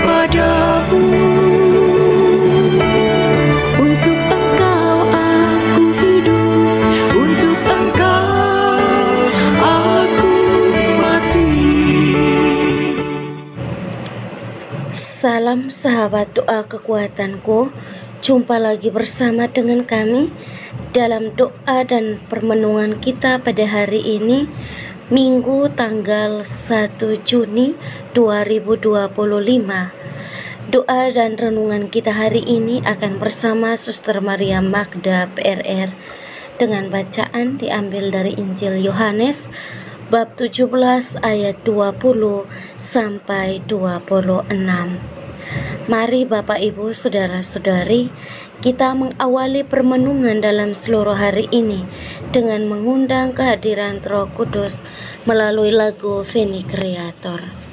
kepadamu. Untuk Engkau aku hidup, untuk Engkau aku mati. Salam sahabat doa kekuatanku. Jumpa lagi bersama dengan kami dalam doa dan permenungan kita pada hari ini, Minggu tanggal 1 Juni 2025. Doa dan renungan kita hari ini akan bersama Suster Maria Magda PRR dengan bacaan diambil dari Injil Yohanes bab 17 ayat 20 sampai 26. Mari Bapak Ibu Saudara-saudari, kita mengawali permenungan dalam seluruh hari ini dengan mengundang kehadiran Roh Kudus melalui lagu Veni Creator.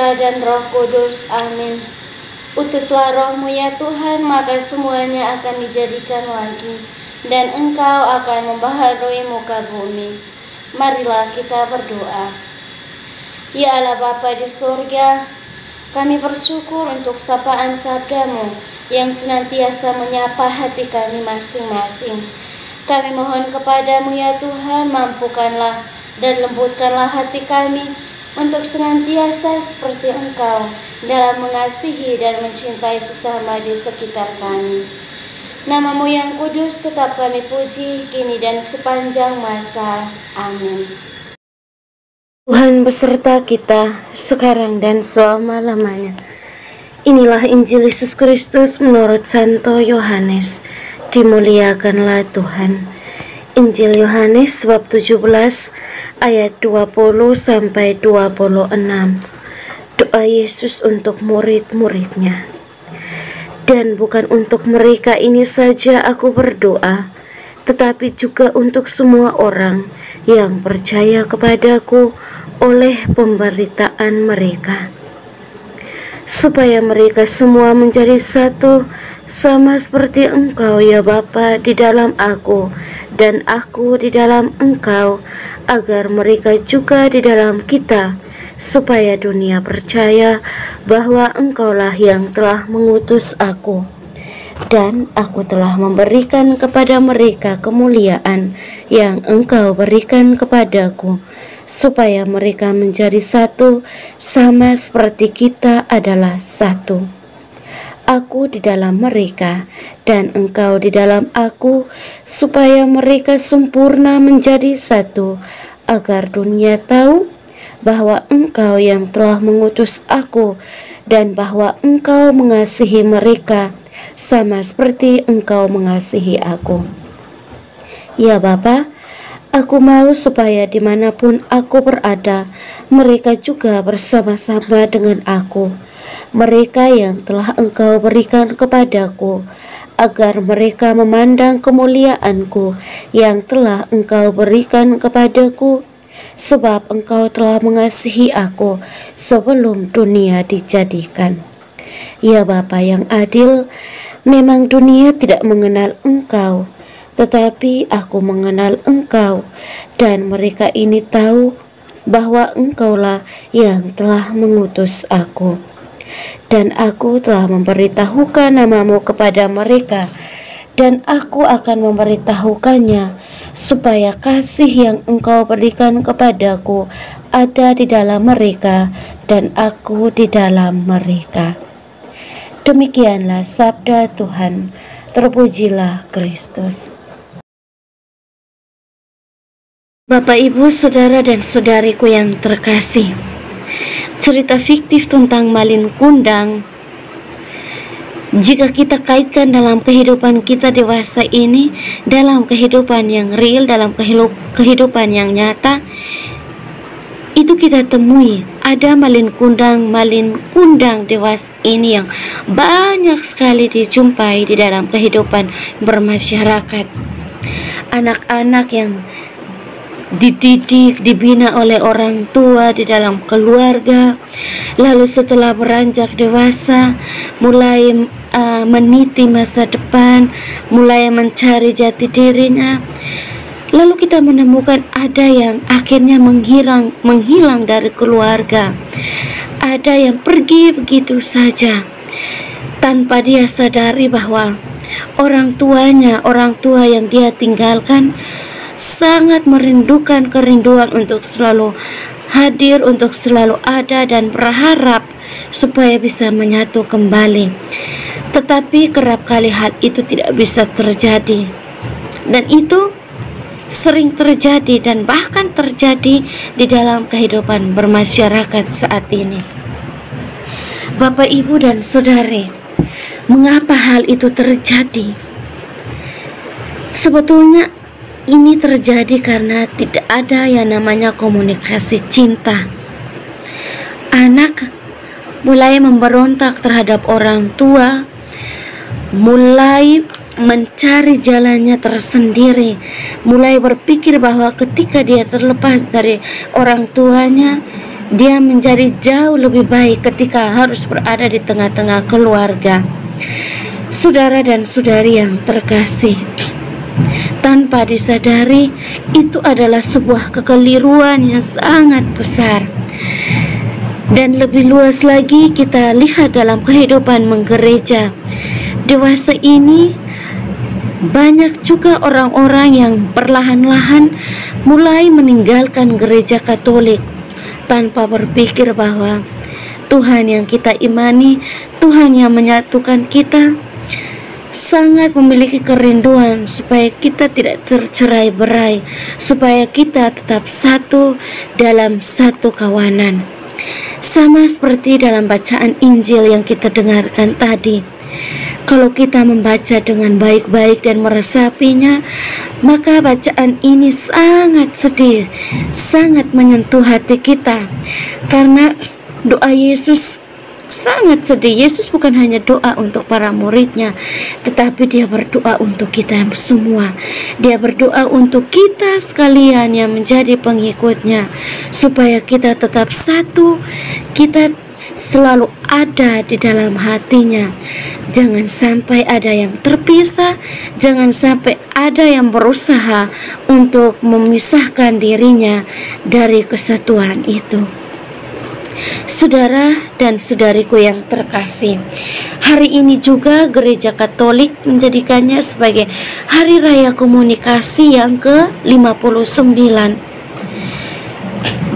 Dan Roh Kudus, amin. Utuslah Roh-Mu ya Tuhan, maka semuanya akan dijadikan lagi, dan Engkau akan membaharui muka bumi. Marilah kita berdoa. Ya Allah Bapa di surga, kami bersyukur untuk sapaan sabda-Mu yang senantiasa menyapa hati kami masing-masing. Kami mohon kepadamu ya Tuhan, mampukanlah dan lembutkanlah hati kami untuk senantiasa seperti Engkau dalam mengasihi dan mencintai sesama di sekitar kami. Nama-Mu yang kudus tetap kami puji, kini dan sepanjang masa. Amin. Tuhan beserta kita, sekarang dan selama-lamanya. Inilah Injil Yesus Kristus menurut Santo Yohanes. Dimuliakanlah Tuhan. Injil Yohanes bab 17 ayat 20 sampai 26. Doa Yesus untuk murid-muridnya. Dan bukan untuk mereka ini saja aku berdoa, tetapi juga untuk semua orang yang percaya kepadaku oleh pemberitaan mereka, supaya mereka semua menjadi satu, sama seperti Engkau ya Bapa di dalam aku dan aku di dalam Engkau, agar mereka juga di dalam kita, supaya dunia percaya bahwa Engkaulah yang telah mengutus aku, dan aku telah memberikan kepada mereka kemuliaan yang Engkau berikan kepadaku, supaya mereka menjadi satu, sama seperti kita adalah satu. Aku di dalam mereka dan Engkau di dalam aku, supaya mereka sempurna menjadi satu, agar dunia tahu bahwa Engkau yang telah mengutus aku dan bahwa Engkau mengasihi mereka sama seperti Engkau mengasihi aku. Ya Bapa, aku mau supaya dimanapun aku berada, mereka juga bersama-sama dengan aku, mereka yang telah Engkau berikan kepadaku, agar mereka memandang kemuliaanku yang telah Engkau berikan kepadaku, sebab Engkau telah mengasihi aku sebelum dunia dijadikan. Ya Bapa yang adil, memang dunia tidak mengenal Engkau, tetapi aku mengenal Engkau, dan mereka ini tahu bahwa Engkaulah yang telah mengutus aku. Dan aku telah memberitahukan namamu kepada mereka, dan aku akan memberitahukannya, supaya kasih yang Engkau berikan kepadaku ada di dalam mereka, dan aku di dalam mereka. Demikianlah sabda Tuhan. Terpujilah Kristus. Bapak, Ibu, Saudara dan Saudariku yang terkasih, cerita fiktif tentang Malin Kundang, jika kita kaitkan dalam kehidupan kita dewasa ini, dalam kehidupan yang real, dalam kehidupan yang nyata, itu kita temui ada Malin Kundang dewasa ini yang banyak sekali dijumpai di dalam kehidupan bermasyarakat. Anak-anak yang dididik, dibina oleh orang tua di dalam keluarga, lalu setelah beranjak dewasa mulai meniti masa depan, mulai mencari jati dirinya, lalu kita menemukan ada yang akhirnya menghilang dari keluarga, ada yang pergi begitu saja tanpa dia sadari bahwa orang tua yang dia tinggalkan sangat merindukan kerinduan untuk selalu hadir, untuk selalu ada dan berharap supaya bisa menyatu kembali. Tetapi kerap kali hal itu tidak bisa terjadi, dan itu sering terjadi dan bahkan terjadi di dalam kehidupan bermasyarakat saat ini. Bapak, Ibu, dan Saudari, mengapa hal itu terjadi? Sebetulnya ini terjadi karena tidak ada yang namanya komunikasi cinta. Anak mulai memberontak terhadap orang tua, mulai mencari jalannya tersendiri, mulai berpikir bahwa ketika dia terlepas dari orang tuanya, dia menjadi jauh lebih baik ketika harus berada di tengah-tengah keluarga. Saudara dan saudari yang terkasih, tanpa disadari itu adalah sebuah kekeliruan yang sangat besar. Dan lebih luas lagi kita lihat dalam kehidupan menggereja dewasa ini, banyak juga orang-orang yang perlahan-lahan mulai meninggalkan gereja Katolik tanpa berpikir bahwa Tuhan yang kita imani, Tuhan yang menyatukan kita, sangat memiliki kerinduan supaya kita tidak tercerai-berai, supaya kita tetap satu dalam satu kawanan. Sama seperti dalam bacaan Injil yang kita dengarkan tadi, kalau kita membaca dengan baik-baik dan meresapinya, maka bacaan ini sangat sedih, sangat menyentuh hati kita, karena doa Yesus sangat sedih. Yesus bukan hanya doa untuk para muridnya, tetapi dia berdoa untuk kita semua. Dia berdoa untuk kita sekalian yang menjadi pengikutnya, supaya kita tetap satu, kita selalu ada di dalam hatinya. Jangan sampai ada yang terpisah, jangan sampai ada yang berusaha untuk memisahkan dirinya dari kesatuan itu. Saudara dan saudariku yang terkasih, hari ini juga Gereja Katolik menjadikannya sebagai Hari Raya Komunikasi yang ke-59.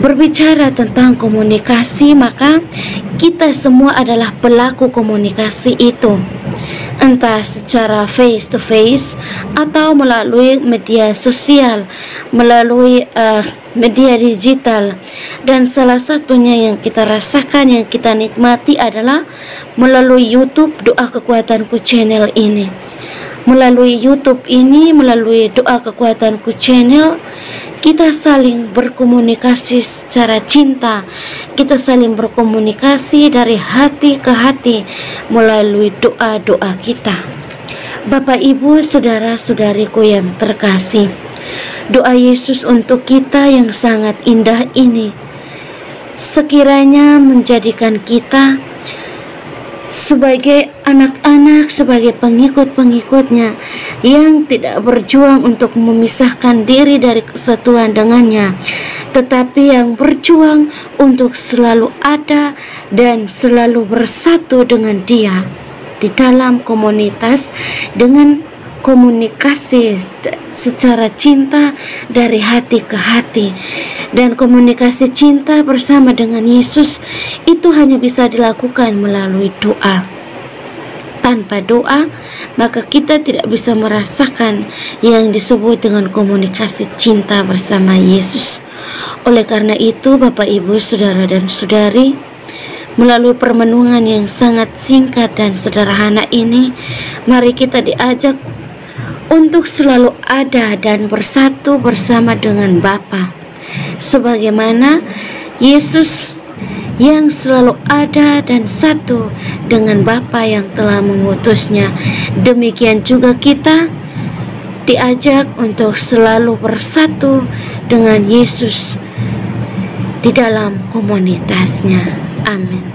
berbicara tentang komunikasi, maka kita semua adalah pelaku komunikasi itu, entah secara face to face atau melalui media sosial, melalui media digital. Dan salah satunya yang kita rasakan, yang kita nikmati adalah melalui YouTube Doa Kekuatanku channel ini. Melalui YouTube ini, melalui Doa Kekuatanku channel, kita saling berkomunikasi secara cinta. Kita saling berkomunikasi dari hati ke hati melalui doa-doa kita. Bapak, Ibu, saudara-saudariku yang terkasih, doa Yesus untuk kita yang sangat indah ini sekiranya menjadikan kita sebagai anak-anak, sebagai pengikut-pengikutnya yang tidak berjuang untuk memisahkan diri dari kesatuan dengannya, tetapi yang berjuang untuk selalu ada dan selalu bersatu dengan Dia di dalam komunitas, dengan komunikasi secara cinta dari hati ke hati. Dan komunikasi cinta bersama dengan Yesus itu hanya bisa dilakukan melalui doa. Tanpa doa, maka kita tidak bisa merasakan yang disebut dengan komunikasi cinta bersama Yesus. Oleh karena itu, Bapak, Ibu, saudara dan saudari, melalui permenungan yang sangat singkat dan sederhana ini, mari kita diajak untuk selalu ada dan bersatu bersama dengan Bapa, sebagaimana Yesus yang selalu ada dan satu dengan Bapa yang telah mengutusnya. Demikian juga kita diajak untuk selalu bersatu dengan Yesus di dalam komunitasnya. Amin.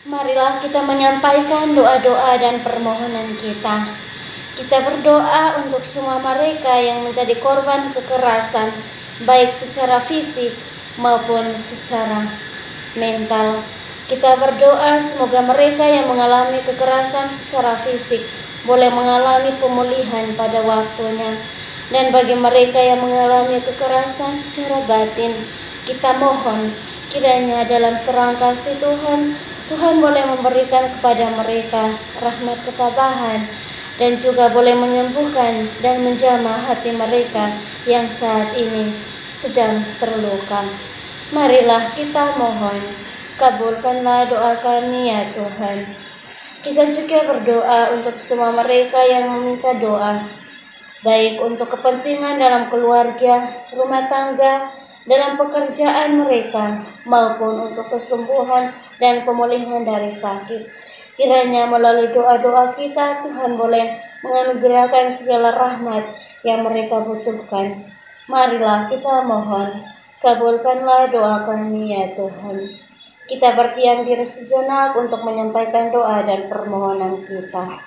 Marilah kita menyampaikan doa-doa dan permohonan kita. Kita berdoa untuk semua mereka yang menjadi korban kekerasan, baik secara fisik maupun secara mental. Kita berdoa semoga mereka yang mengalami kekerasan secara fisik boleh mengalami pemulihan pada waktunya. Dan bagi mereka yang mengalami kekerasan secara batin, kita mohon kiranya dalam terang kasih Tuhan, Tuhan boleh memberikan kepada mereka rahmat ketabahan, dan juga boleh menyembuhkan dan menjamah hati mereka yang saat ini sedang terluka. Marilah kita mohon, kabulkanlah doa kami ya Tuhan. Kita juga berdoa untuk semua mereka yang meminta doa, baik untuk kepentingan dalam keluarga, rumah tangga, dalam pekerjaan mereka, maupun untuk kesembuhan dan pemulihan dari sakit. Kiranya melalui doa-doa kita, Tuhan boleh menganugerahkan segala rahmat yang mereka butuhkan. Marilah kita mohon, kabulkanlah doa kami ya Tuhan. Kita berdiam diri sejenak untuk menyampaikan doa dan permohonan kita.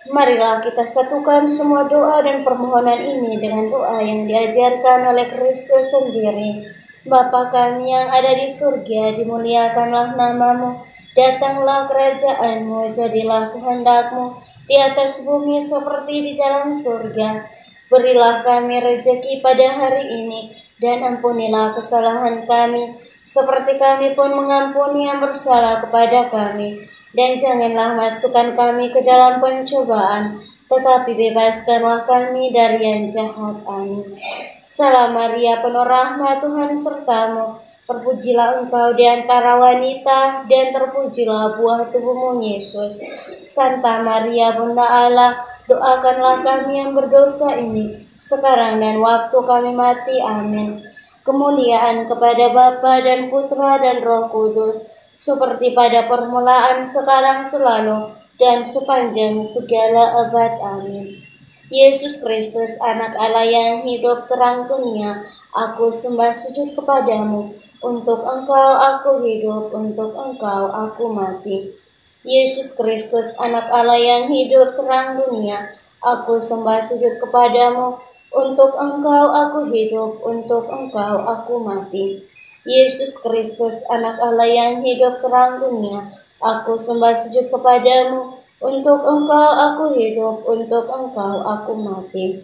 Marilah kita satukan semua doa dan permohonan ini dengan doa yang diajarkan oleh Kristus sendiri. Bapa kami yang ada di surga, dimuliakanlah namamu, datanglah kerajaanmu, jadilah kehendakmu di atas bumi seperti di dalam surga. Berilah kami rezeki pada hari ini, dan ampunilah kesalahan kami, seperti kami pun mengampuni yang bersalah kepada kami. Dan janganlah masukkan kami ke dalam pencobaan, tetapi bebaskanlah kami dari yang jahat. Amin. Salam Maria, penuh rahmat, Tuhan sertamu. Terpujilah engkau di antara wanita, dan terpujilah buah tubuhmu, Yesus. Santa Maria, Bunda Allah, doakanlah kami yang berdosa ini, sekarang dan waktu kami mati. Amin. Kemuliaan kepada Bapa dan Putra dan Roh Kudus, seperti pada permulaan, sekarang, selalu, dan sepanjang segala abad. Amin. Yesus Kristus, anak Allah yang hidup terang dunia, aku sembah sujud kepadamu. Untuk engkau aku hidup, untuk engkau aku mati. Yesus Kristus, anak Allah yang hidup terang dunia, aku sembah sujud kepadamu. Untuk engkau aku hidup, untuk engkau aku mati. Yesus Kristus, anak Allah yang hidup terang dunia, aku sembah sujud kepadamu. Untuk Engkau aku hidup, untuk Engkau aku mati.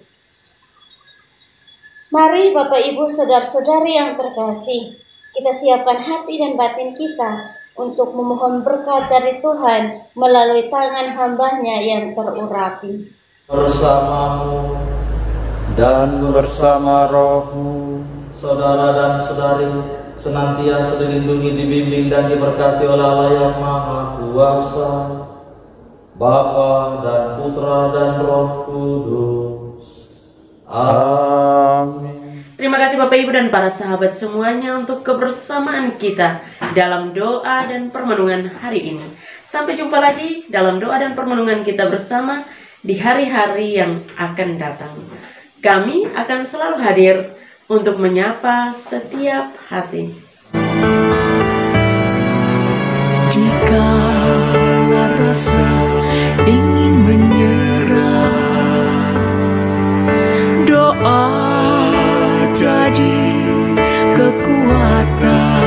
Mari Bapak Ibu saudara-saudari yang terkasih, kita siapkan hati dan batin kita untuk memohon berkat dari Tuhan melalui tangan hamba-Nya yang terurapi. Bersamamu dan bersama rohmu, saudara dan saudari, senantiasa dilindungi, dibimbing dan diberkati oleh Allah yang Maha Kuasa, Bapa dan Putra dan Roh Kudus. Amin. Terima kasih Bapak Ibu dan para sahabat semuanya untuk kebersamaan kita dalam doa dan permenungan hari ini. Sampai jumpa lagi dalam doa dan permenungan kita bersama di hari-hari yang akan datang. Kami akan selalu hadir untuk menyapa setiap hati. Dikala rasa ingin menyerah, doa jadi kekuatan.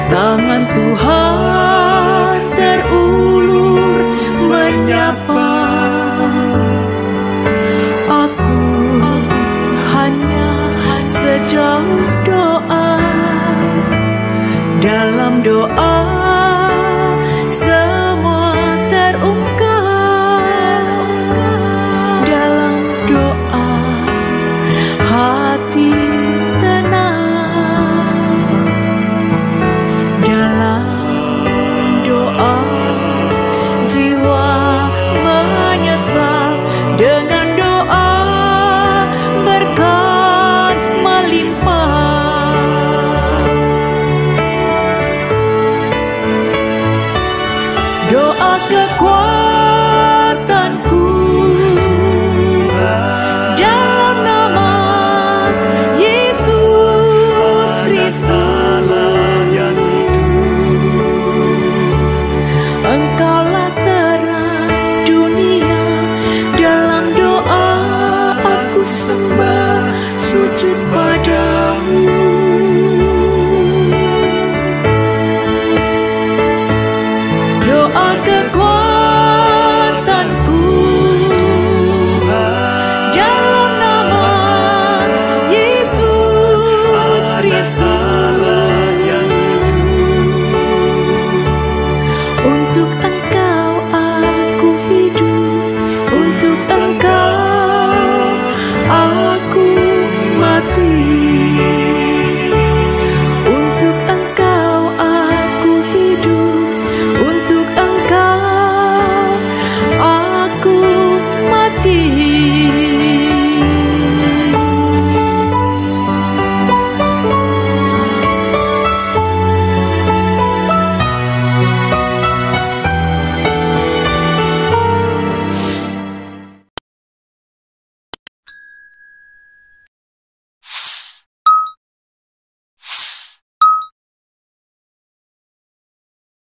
Tangan Tuhan terulur menyapa. Aku hanya sejauh doa. Dalam doa semua terungkap. Dalam doa hati tenang. Dalam doa jiwa menyesal. Dengan doa berkat melimpah. Doa kekuatanku, dalam nama Yesus Kristus. Engkaulah terang dunia. Dalam doa aku sembah, sujud pada